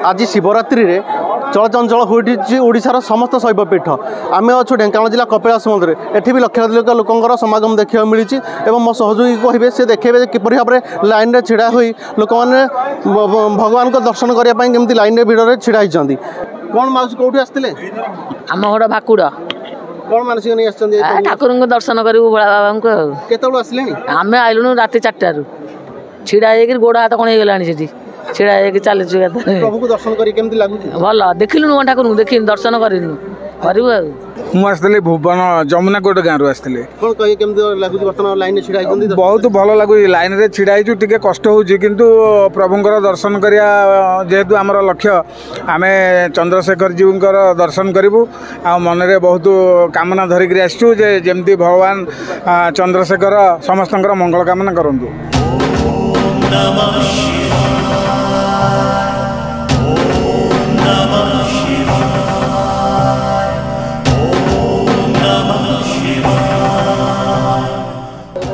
आज शिवरात्रि रे चलचंचल ओडिशार समस्त शैवपीठ आम अच्छु ढेंकानाल जिला कपिलास मंदिर एठी भी लक्ष लक्ष लोकंर समागम देखा मिली और मो सहयोगी कहे से देखे किपर भाव में लाइन में छिड़ा हुई लोक मैंने भगवान को दर्शन करने केमती लाइन में भिड़ छिड़ा होती कौन माउसी कौटी आसते आम घर भाकुड़ कौन मानसिक नहीं ठाकुर को दर्शन करूँ भोला बाबा को केत आसिले आम आइलुँ राति 4टारू छिड़ा हो गोड़ हाथ कण होगी छिड़ा चली प्रभु को दर्शन करी केमती लागुची भल देखिलु ठाकुर देखी दर्शन करूँ मुझे भुवन जमुना कोट गाँव आसते कौन कही केमती लागुची बर्तमान लाइन में छिड़ा बहुत भल लगुच लाइन में छिड़ा टे कष्ट होची किंतु प्रभुंकर दर्शन करिया जेहेतु आमर लक्ष्य आम चंद्रशेखर जीवंकर दर्शन करूँ आ मनरे बहुत कामना धरिक आसचु जे जमती भगवान चंद्रशेखर समस्त मंगल कामना करूँ।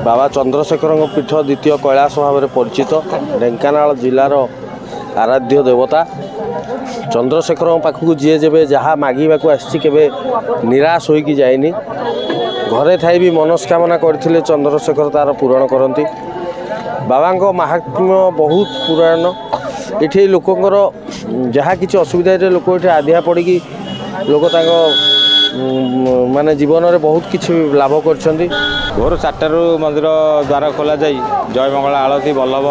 बाबा चंद्रशेखर पीठ द्वितीय कैलाश भाव में परिचित ढेंकानाल जिलार आराध्य देवता चंद्रशेखर पाखक जी जब जहाँ मागिबाक आसी केवे निराश होइकी जाएनी घरे थाई भी मनस्कामना करथिले चंद्रशेखर तार पूरण करती बाबा महात्म्य बहुत पुराण ये लोकंर जहाँ किसी असुविधा लोक ये आधिया पड़ी लोक माने जीवन में बहुत किसी लाभ कर भोर 4टारू मंदिर द्वार खोल जाए जय मंगल आलती बल्लभ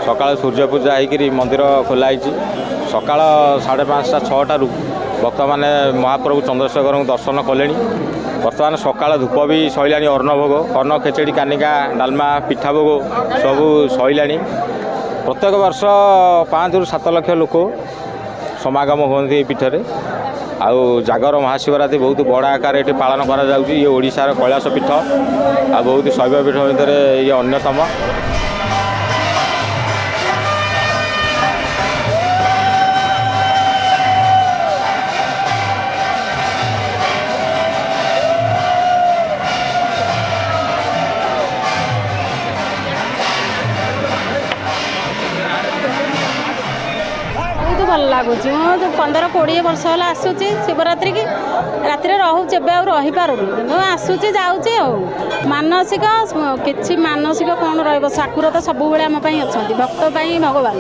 सकाल सूर्य पूजा होकर मंदिर खोलाई सका 5:30 6टारू भक्त मैंने महाप्रभु चंद्रशेखर को दर्शन कले बर्तमान सकाल धूप भी सैला अर्ण भोग अन्न खेचेड़ी कानिका डालमा पिठा भोग सबू सैला प्रत्येक वर्ष 5 ରୁ 7 लाख लोक समागम होती पीठर आउ जागर महाशिवरात्रि बहुत बड़ा आकार ये पालन कर ओडिशार कैलाश पीठ आ बहुत शैव पीठ भितर ये अन्यतम। भल लगुच 15-20 वर्ष है आसूची शिवरात्रि की राति रोचे रही पारूनी आसूची जाऊँचे मानसिक कि मानसिक कौन ठाकुर तो सब आम अच्छा भक्त भगवान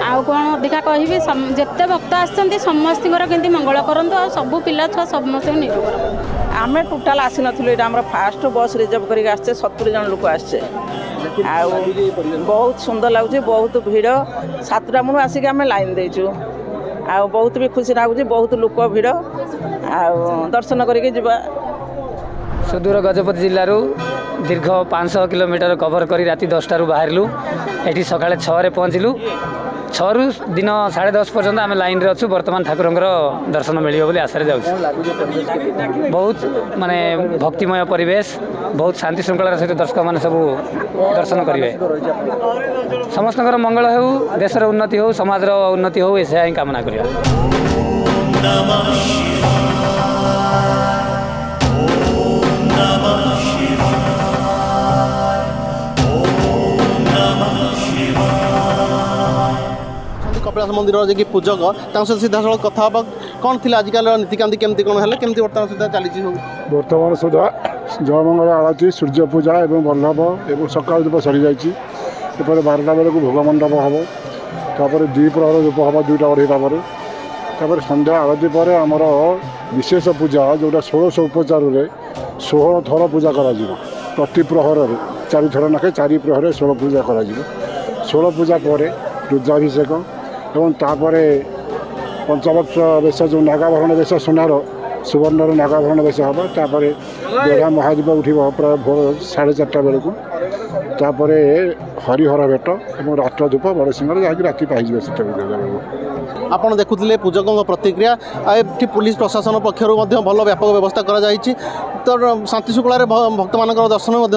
आउ कौन अधिका कहि जिते भक्त आसती समस्त केमती मंगल करूँ आ सब पिला छुआ समस्त नहीं कर आम टोटाल आसी नुँ ये फास्ट बस रिजर्व कर 70 जन लोक आसचे बहुत सुंदर लगुच बहुत भिड़ 7टा मुणु आसिक आम लाइन देचु आ बहुत भी खुशी लगुच बहुत लोक भिड़ आ दर्शन करके जीवा। सुदूर गजपति जिलूर दीर्घ 500 किलोमीटर कवर कर राति 10टारू बाहरलु ये सका 6 पहुँचलु 6 ରୁ दिन 10:30 पर्यंत आम लाइन रे अच्छु बर्तमान ठाकुर दर्शन मिल बोली आशा जाऊँ बहुत माने भक्तिमय परिवेश बहुत शांति श्रृंखलार सहित दर्शक मैंने सब दर्शन करेंगे समस्त मंगल हो देशर उन्नति हो समाजर उन्नति हो ऐसा ही कामना करिया। कपिलास मंदिर जे पूजक सहित सीधा सड़क कथा कौन थी आजिकल नीतिकांति केमती कौन है केमती बर्तमान सुधा चली बर्तमान सुधा जयमंगल आरती सूर्य पूजा एवं बल्लभ एवं सकाल धूप सरी जापर 12टा बेलू भोग मंडप हम तापर 2 प्रहर धूप हम 2टा 2:30 तापर संध्या आरती पर आमर विशेष पूजा जोटा 1600 उपचार 16 थर पूजा कर प्रति प्रहर 4 थर नाखे 4 प्रहर 16 पूजा कर 16 पूजा पर रुद्राभिषेक एवं तापर पंचवक्ष वेश जो नागाभरण वेश सुनार सुवर्णर नागाभरण वेश हम तापर बेढ़ा महादीप उठब प्राय भोर 4:30 बेलू तापर हरिहर भेट और राष्ट्रधूप बड़ सिंह जहाँकि राति पाइबे से आपड़ देखुले पूजकों प्रतिक्रिया ये पुलिस प्रशासन पक्षर भल व्यापक व्यवस्था कर शांति श्रृंखला भक्त मान दर्शन हो।